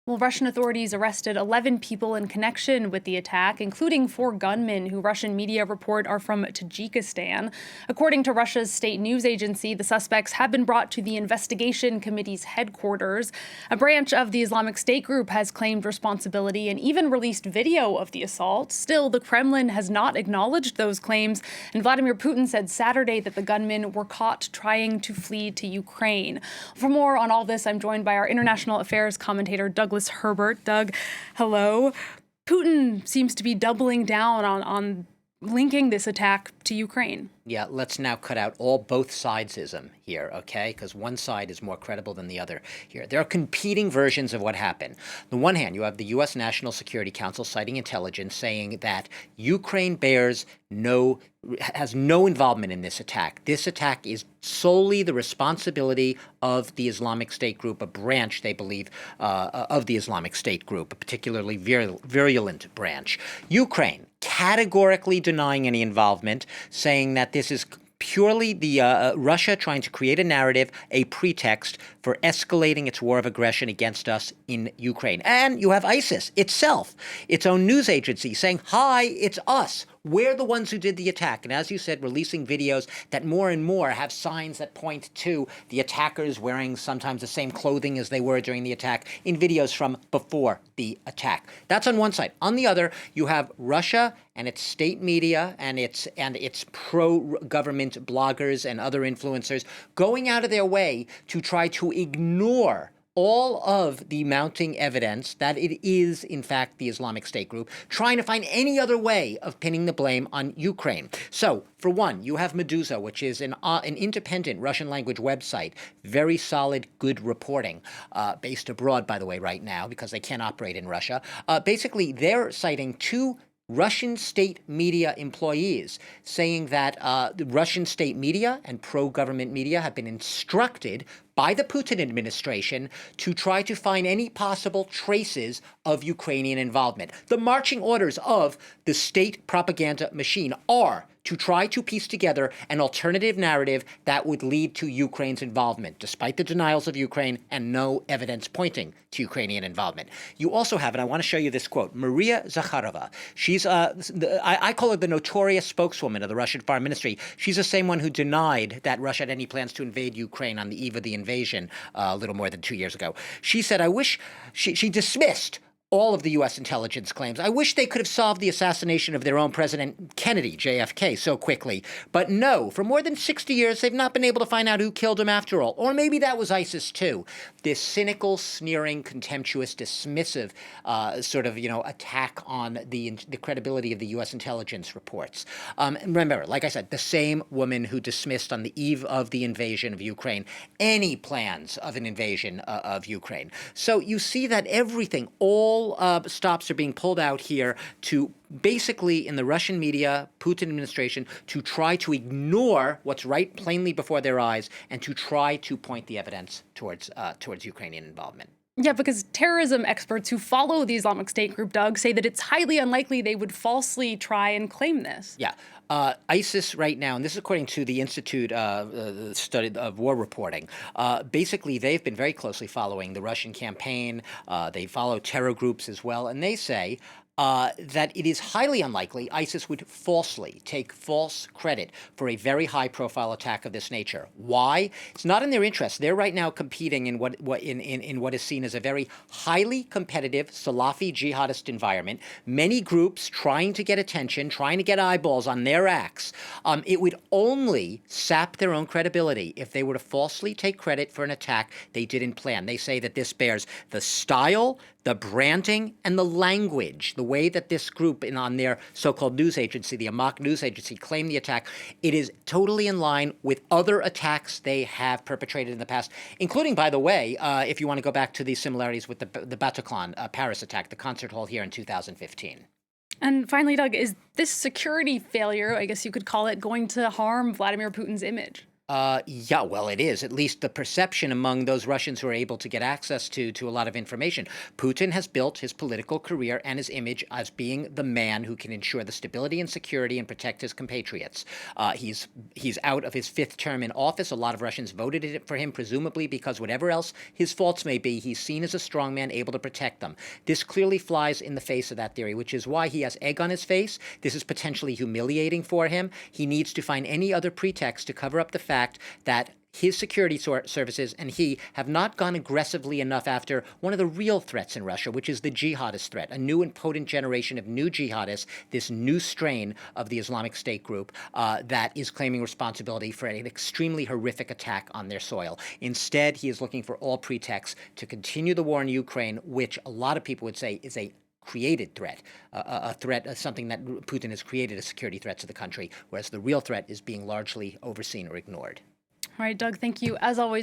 Well, Russian authorities arrested 11 people in connection with the attack, including 4 gunmen who Russian media report are from Tajikistan. According to Russia's state news agency, the suspects have been brought to the investigation committee's headquarters. A branch of the Islamic State group has claimed responsibility and even released video of the assault. Still, the Kremlin has not acknowledged those claims, and Vladimir Putin said Saturday that the gunmen were caught trying to flee to Ukraine. For more on all this, I'm joined by our international affairs commentator, Douglas Herbert. Doug, hello. Putin seems to be doubling down on linking this attack to Ukraine. Yeah, let's now cut out all both sidesism here, okay? Because one side is more credible than the other here. There are competing versions of what happened. On the one hand, you have the U.S. National Security Council citing intelligence saying that Ukraine has no involvement in this attack. This attack is solely the responsibility of the Islamic State group, a branch, they believe, of the Islamic State group, a particularly virulent branch. Ukraine categorically denying any involvement, saying that this is purely the Russia trying to create a narrative, a pretext for escalating its war of aggression against us in Ukraine. And you have ISIS itself, its own news agency, saying, hi, it's us. We're the ones who did the attack. And as you said, releasing videos that more and more have signs that point to the attackers wearing sometimes the same clothing as they were during the attack in videos from before the attack. That's on one side. On the other, you have Russia and its state media and its pro-government bloggers and other influencers going out of their way to try to ignore all of the mounting evidence that it is, in fact, the Islamic State group, trying to find any other way of pinning the blame on Ukraine. So, for one, you have Meduza, which is an independent Russian language website, very solid, good reporting, based abroad, by the way, right now, because they can't operate in Russia. Basically, they're citing 2 Russian state media employees saying that the Russian state media and pro-government media have been instructed by the Putin administration to try to find any possible traces of Ukrainian involvement. The marching orders of the state propaganda machine are to try to piece together an alternative narrative that would lead to Ukraine's involvement, despite the denials of Ukraine and no evidence pointing to Ukrainian involvement. You also have, and I want to show you this quote, Maria Zakharova. She's, I call her the notorious spokeswoman of the Russian Foreign Ministry. She's the same one who denied that Russia had any plans to invade Ukraine on the eve of the invasion a little more than 2 years ago. She said, she dismissed all of the U.S. intelligence claims. I wish they could have solved the assassination of their own President Kennedy, JFK, so quickly. But no, for more than 60 years, they've not been able to find out who killed him after all. Or maybe that was ISIS too. This cynical, sneering, contemptuous, dismissive attack on the credibility of the U.S. intelligence reports. Remember, like I said, the same woman who dismissed on the eve of the invasion of Ukraine any plans of an invasion of Ukraine. So you see that everything, all stops are being pulled out here to basically, in the Russian media, Putin administration, to try to ignore what's right plainly before their eyes and to try to point the evidence towards Ukrainian involvement. Yeah, because terrorism experts who follow the Islamic State group, Doug, say that it's highly unlikely they would falsely try and claim this. Yeah. ISIS right now, and this is according to the Institute Study of War Reporting, basically they've been very closely following the Russian campaign. They follow terror groups as well, and they say that it is highly unlikely ISIS would falsely take false credit for a very high-profile attack of this nature. Why? It's not in their interest. They're right now competing in what is seen as a very highly competitive Salafi jihadist environment. Many groups trying to get attention, trying to get eyeballs on their acts. It would only sap their own credibility if they were to falsely take credit for an attack they didn't plan. They say that this bears the style, the branding, and the language, the way that this group on their so-called news agency, the Amaq news agency, claimed the attack, it is totally in line with other attacks they have perpetrated in the past, including, by the way, if you want to go back to the similarities with the Bataclan Paris attack, the concert hall here in 2015. And finally, Doug, is this security failure, I guess you could call it, going to harm Vladimir Putin's image? Yeah, well, it is. At least the perception among those Russians who are able to get access to a lot of information. Putin has built his political career and his image as being the man who can ensure the stability and security and protect his compatriots. He's out of his fifth term in office. A lot of Russians voted for him, presumably because whatever else his faults may be, he's seen as a strongman able to protect them. This clearly flies in the face of that theory, which is why he has egg on his face. This is potentially humiliating for him. He needs to find any other pretext to cover up the fact that his security services and he have not gone aggressively enough after one of the real threats in Russia, which is the jihadist threat, a new and potent generation of new jihadists, this new strain of the Islamic State group that is claiming responsibility for an extremely horrific attack on their soil. Instead, he is looking for all pretexts to continue the war in Ukraine, which a lot of people would say is a created threat, a threat, something that Putin has created, a security threat to the country, whereas the real threat is being largely overseen or ignored. All right, Doug, thank you, as always,